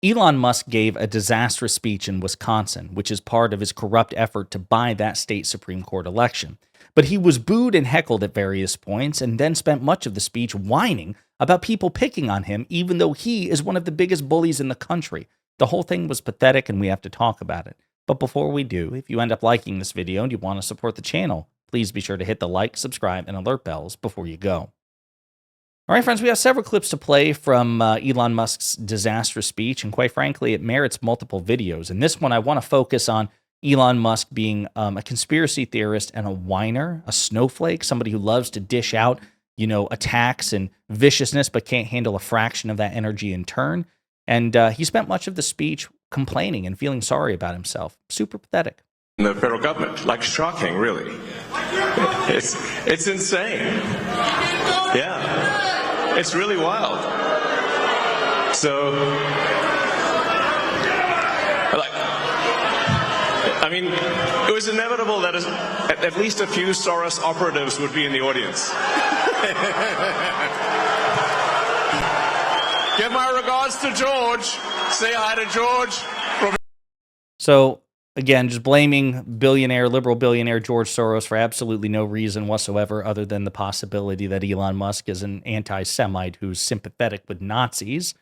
Elon Musk gave a disastrous speech in Wisconsin, which is part of his corrupt effort to buy that state Supreme Court election. But he was booed and heckled at various points and then spent much of the speech whining about people picking on him, even though he is one of the biggest bullies in the country. The whole thing was pathetic and we have to talk about it. But before we do, if you end up liking this video and you want to support the channel, please be sure to hit the like, subscribe, and alert bells before you go. All right, friends, we have several clips to play from Elon Musk's disastrous speech, and quite frankly, it merits multiple videos. In this one, I want to focus on Elon Musk being a conspiracy theorist and a whiner, a snowflake, somebody who loves to dish out, attacks and viciousness, but can't handle a fraction of that energy in turn. And he spent much of the speech complaining and feeling sorry about himself. Super pathetic. The federal government, like shocking, really. It's insane. Yeah. It's really wild. So, it was inevitable that at least a few Soros operatives would be in the audience. Give my regards to George. Say hi to George. So, again, just blaming liberal billionaire George Soros for absolutely no reason whatsoever other than the possibility that Elon Musk is an anti-Semite who's sympathetic with Nazis.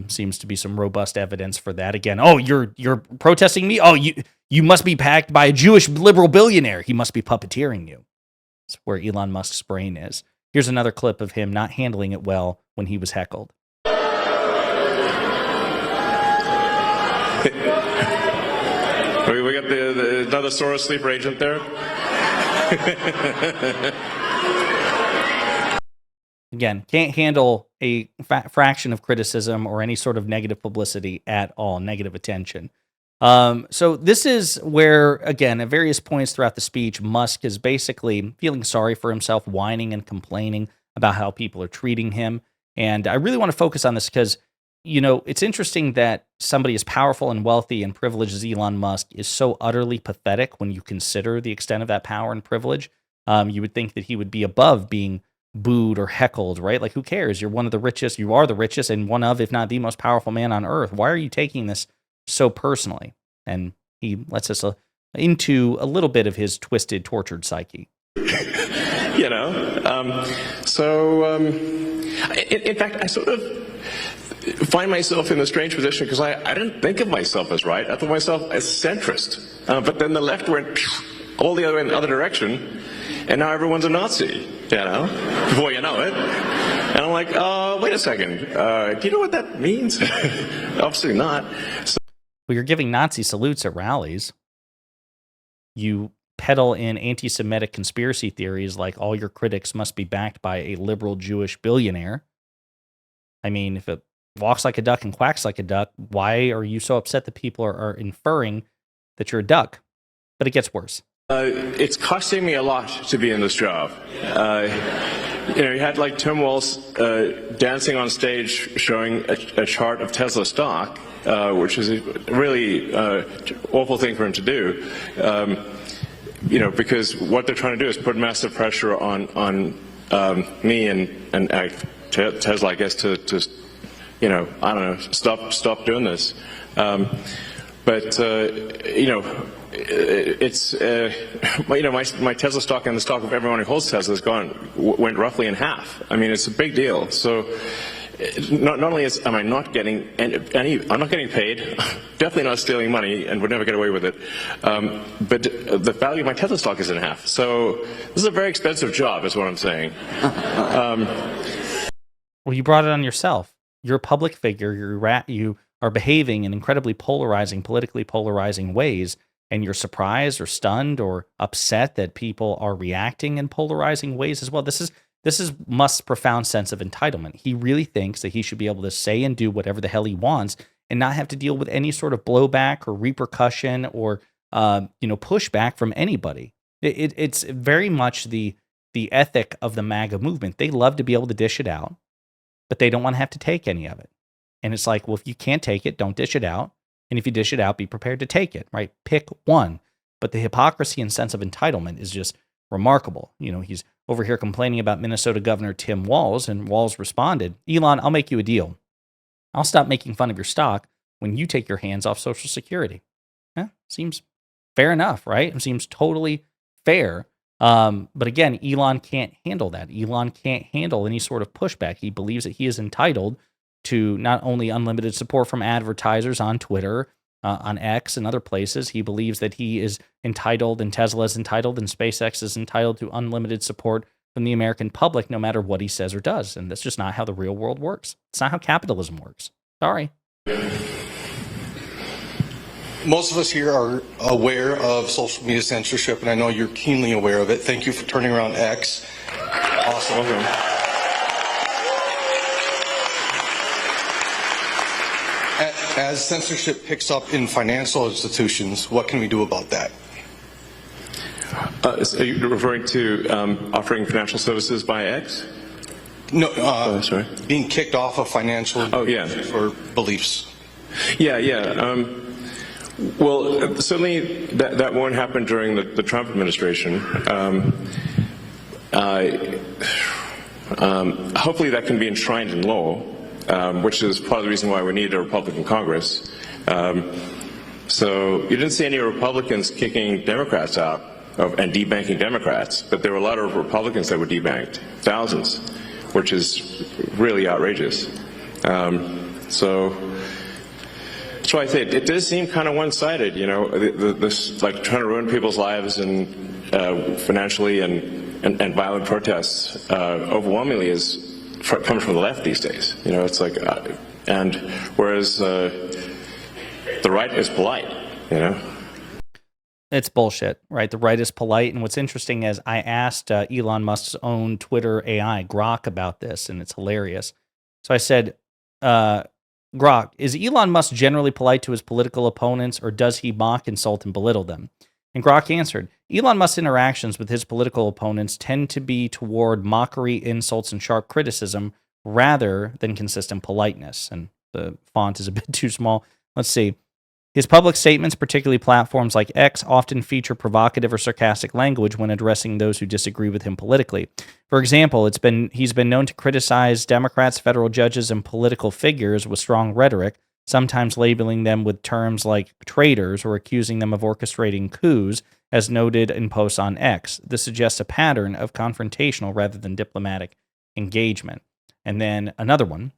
Seems to be some robust evidence for that. Again, oh, you're protesting me? Oh, you must be backed by a Jewish liberal billionaire. He must be puppeteering you. That's where Elon Musk's brain is. Here's another clip of him not handling it well when he was heckled. We got another Soros sleeper agent there. Again, can't handle a fraction of criticism or any sort of negative publicity at all, negative attention. So this is where, again, at various points throughout the speech, Musk is basically feeling sorry for himself, whining and complaining about how people are treating him. And I really want to focus on this because it's interesting that somebody as powerful and wealthy and privileged as Elon Musk is so utterly pathetic when you consider the extent of that power and privilege. You would think that he would be above being booed or heckled, right? Like, who cares? You're one of the richest. You are the richest and one of, if not the most powerful man on earth. Why are you taking this so personally? And he lets us into a little bit of his twisted, tortured psyche. In fact, I sort of find myself in a strange position because I didn't think of myself as right. I thought of myself as centrist. But then the left went all the other way in the other direction, and now everyone's a Nazi, before you know it. And I'm like, wait a second, do you know what that means? Obviously not. Well, you're giving Nazi salutes at rallies. You peddle in anti-Semitic conspiracy theories like all your critics must be backed by a liberal Jewish billionaire. I mean, if it walks like a duck and quacks like a duck, why are you so upset that people are inferring that you're a duck? But it gets worse. It's costing me a lot to be in this job. You had like Tim Walz dancing on stage showing a chart of Tesla stock, which is a really awful thing for him to do. Because what they're trying to do is put massive pressure on me and Tesla, I guess, to I don't know, stop doing this. It's my Tesla stock and the stock of everyone who holds Tesla went roughly in half. I mean, it's a big deal. So not only am I not getting I'm not getting paid, definitely not stealing money, and would never get away with it. But the value of my Tesla stock is in half. So this is a very expensive job, is what I'm saying. Well, you brought it on yourself. You're a public figure. You are behaving in incredibly politically polarizing ways, and you're surprised or stunned or upset that people are reacting in polarizing ways as well. This is Musk's profound sense of entitlement. He really thinks that he should be able to say and do whatever the hell he wants and not have to deal with any sort of blowback or repercussion or pushback from anybody. It's very much the ethic of the MAGA movement. They love to be able to dish it out, but they don't want to have to take any of it. And it's like, well, if you can't take it, don't dish it out. And if you dish it out, be prepared to take it, right? Pick one. But the hypocrisy and sense of entitlement is just remarkable. He's over here complaining about Minnesota Governor Tim Walz, and Walz responded, Elon, I'll make you a deal. I'll stop making fun of your stock. when you take your hands off Social Security. Seems fair enough, right? It seems totally fair. But again, Elon can't handle that. Elon can't handle any sort of pushback. He believes that he is entitled to not only unlimited support from advertisers on Twitter, on X and other places. He believes that he is entitled, and Tesla is entitled, and SpaceX is entitled to unlimited support from the American public, no matter what he says or does. And that's just not how the real world works. It's not how capitalism works. Sorry. Most of us here are aware of social media censorship, and I know you're keenly aware of it. Thank you for turning around X. Awesome. As censorship picks up in financial institutions, what can we do about that? So you're referring to offering financial services by X? No, sorry. Being kicked off of financial for beliefs. Yeah. Well, certainly that won't happen during the Trump administration. Hopefully that can be enshrined in law, which is part of the reason why we need a Republican Congress. So you didn't see any Republicans kicking Democrats out and debanking Democrats, but there were a lot of Republicans that were debanked, thousands, which is really outrageous. So I say it does seem kind of one-sided, this like trying to ruin people's lives and financially and violent protests overwhelmingly comes from the left these days. It's like, and whereas the right is polite, It's bullshit, right? The right is polite. And what's interesting is I asked Elon Musk's own Twitter AI, Grok, about this, and it's hilarious. So I said, Grok, is Elon Musk generally polite to his political opponents, or does he mock, insult, and belittle them? And Grok answered, Elon Musk's interactions with his political opponents tend to be toward mockery, insults, and sharp criticism rather than consistent politeness. And the font is a bit too small. Let's see. His public statements, particularly platforms like X, often feature provocative or sarcastic language when addressing those who disagree with him politically. For example, he's been known to criticize Democrats, federal judges, and political figures with strong rhetoric, sometimes labeling them with terms like traitors or accusing them of orchestrating coups, as noted in posts on X. This suggests a pattern of confrontational rather than diplomatic engagement. And then another one.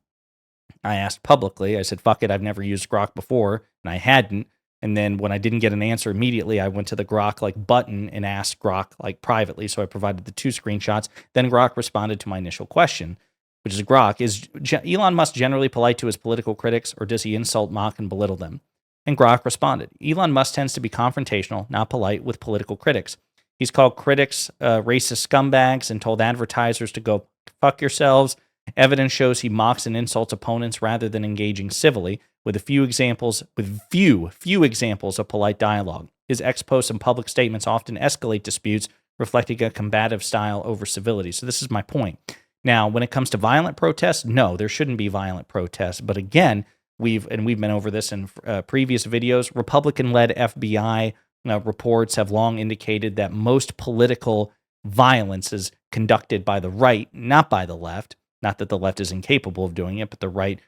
I asked publicly, I said, fuck it, I've never used Grok before, and I hadn't. And then when I didn't get an answer immediately, I went to the Grok button and asked Grok privately. So I provided the 2 screenshots. Then Grok responded to my initial question, which is, Grok, is Elon Musk generally polite to his political critics, or does he insult, mock, and belittle them? And Grok responded, Elon Musk tends to be confrontational, not polite, with political critics. He's called critics racist scumbags and told advertisers to go fuck yourselves. Evidence shows he mocks and insults opponents rather than engaging civilly, with few examples of polite dialogue. His X posts and public statements often escalate disputes, reflecting a combative style over civility. So this is my point. Now, when it comes to violent protests, no, there shouldn't be violent protests. But again, we've been over this in previous videos. Republican-led FBI reports have long indicated that most political violence is conducted by the right, not by the left. Not that the left is incapable of doing it, but the right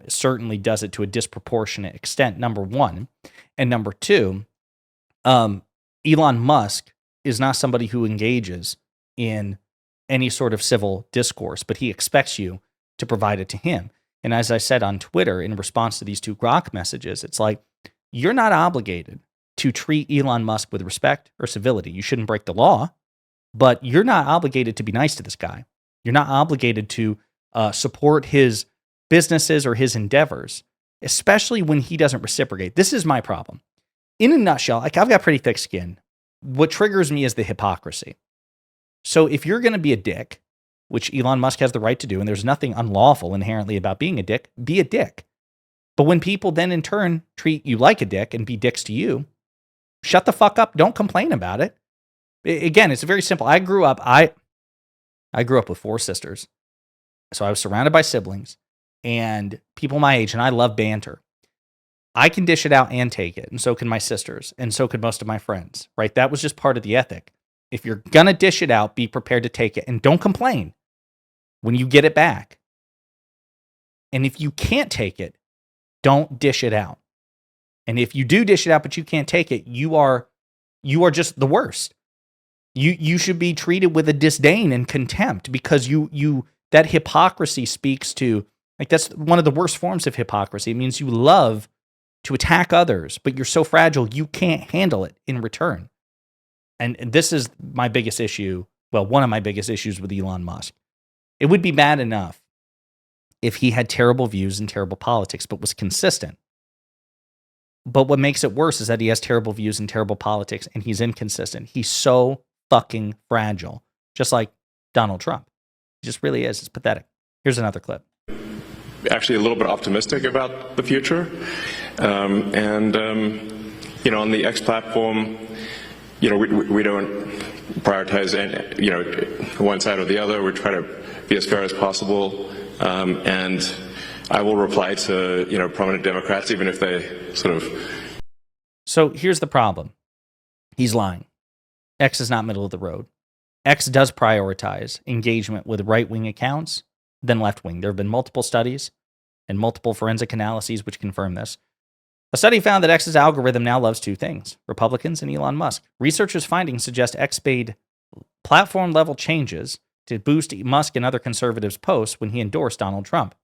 certainly does it to a disproportionate extent, number one. And number two, Elon Musk is not somebody who engages in any sort of civil discourse, but he expects you to provide it to him. And as I said on Twitter in response to these 2 Grok messages, it's like, you're not obligated to treat Elon Musk with respect or civility. You shouldn't break the law, but you're not obligated to be nice to this guy. You're not obligated to support his businesses or his endeavors, especially when he doesn't reciprocate. This is my problem. In a nutshell, I've got pretty thick skin. What triggers me is the hypocrisy. So if you're going to be a dick, which Elon Musk has the right to do, and there's nothing unlawful inherently about being a dick, be a dick. But when people then in turn treat you like a dick and be dicks to you, shut the fuck up. Don't complain about it. Again, it's very simple. I grew up with 4 sisters. So I was surrounded by siblings and people my age, and I love banter. I can dish it out and take it, and so can my sisters, and so could most of my friends, right? That was just part of the ethic. If you're going to dish it out, be prepared to take it, and don't complain when you get it back. And if you can't take it, Don't dish it out. And if you do dish it out, but you can't take it, you are just the worst. You should be treated with a disdain and contempt because that hypocrisy speaks to, like, that's one of the worst forms of hypocrisy. It means you love to attack others, but you're so fragile you can't handle it in return. And this is my biggest issue. Well, one of my biggest issues with Elon Musk. It would be bad enough if he had terrible views and terrible politics, but was consistent. But what makes it worse is that he has terrible views and terrible politics, and he's inconsistent. He's so fucking fragile, just like Donald Trump. He just really is. It's pathetic. Here's another clip. Actually a little bit optimistic about the future. On the X platform, we don't prioritize one side or the other. We try to be as fair as possible. And I will reply to, prominent Democrats, even if they sort of... So here's the problem. He's lying. X is not middle of the road. X does prioritize engagement with right-wing accounts than left-wing. There have been multiple studies and multiple forensic analyses which confirm this. A study found that X's algorithm now loves two things: Republicans and Elon Musk. Researchers' findings suggest X made platform-level changes to boost Musk and other conservatives' posts when he endorsed Donald Trump.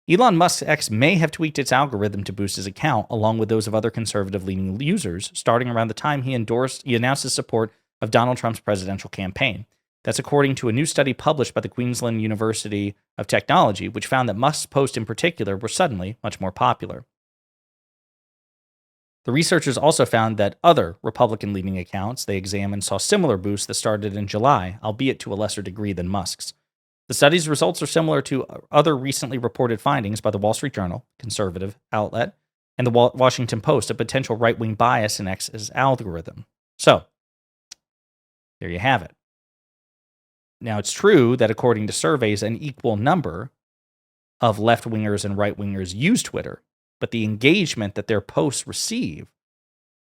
Elon Musk's X may have tweaked its algorithm to boost his account, along with those of other conservative-leaning users, starting around the time he announced his support of Donald Trump's presidential campaign. That's according to a new study published by the Queensland University of Technology, which found that Musk's posts in particular were suddenly much more popular. The researchers also found that other Republican-leaning accounts they examined saw similar boosts that started in July, albeit to a lesser degree than Musk's. The study's results are similar to other recently reported findings by the Wall Street Journal, conservative outlet, and the Washington Post, a potential right-wing bias in X's algorithm. So, there you have it. Now, it's true that according to surveys, an equal number of left-wingers and right-wingers use Twitter, but the engagement that their posts receive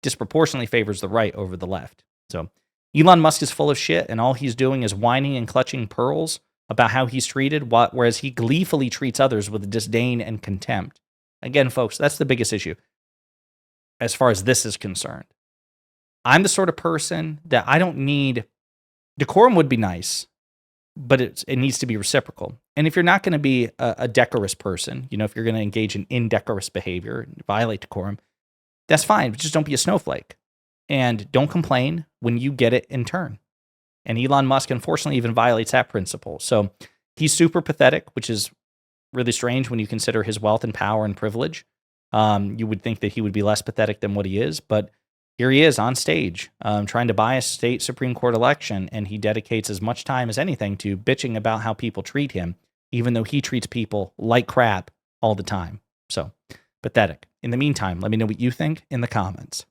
disproportionately favors the right over the left. So, Elon Musk is full of shit, and all he's doing is whining and clutching pearls about how he's treated, whereas he gleefully treats others with disdain and contempt. Again, folks, that's the biggest issue as far as this is concerned. I'm the sort of person that I don't need... Decorum would be nice, but it needs to be reciprocal. And if you're not going to be a decorous person, if you're going to engage in indecorous behavior, violate decorum, that's fine, but just don't be a snowflake. And don't complain when you get it in turn. And Elon Musk, unfortunately, even violates that principle. So he's super pathetic, which is really strange when you consider his wealth and power and privilege. You would think that he would be less pathetic than what he is, but here he is on stage trying to buy a state Supreme Court election, and he dedicates as much time as anything to bitching about how people treat him, even though he treats people like crap all the time. So, pathetic. In the meantime, let me know what you think in the comments.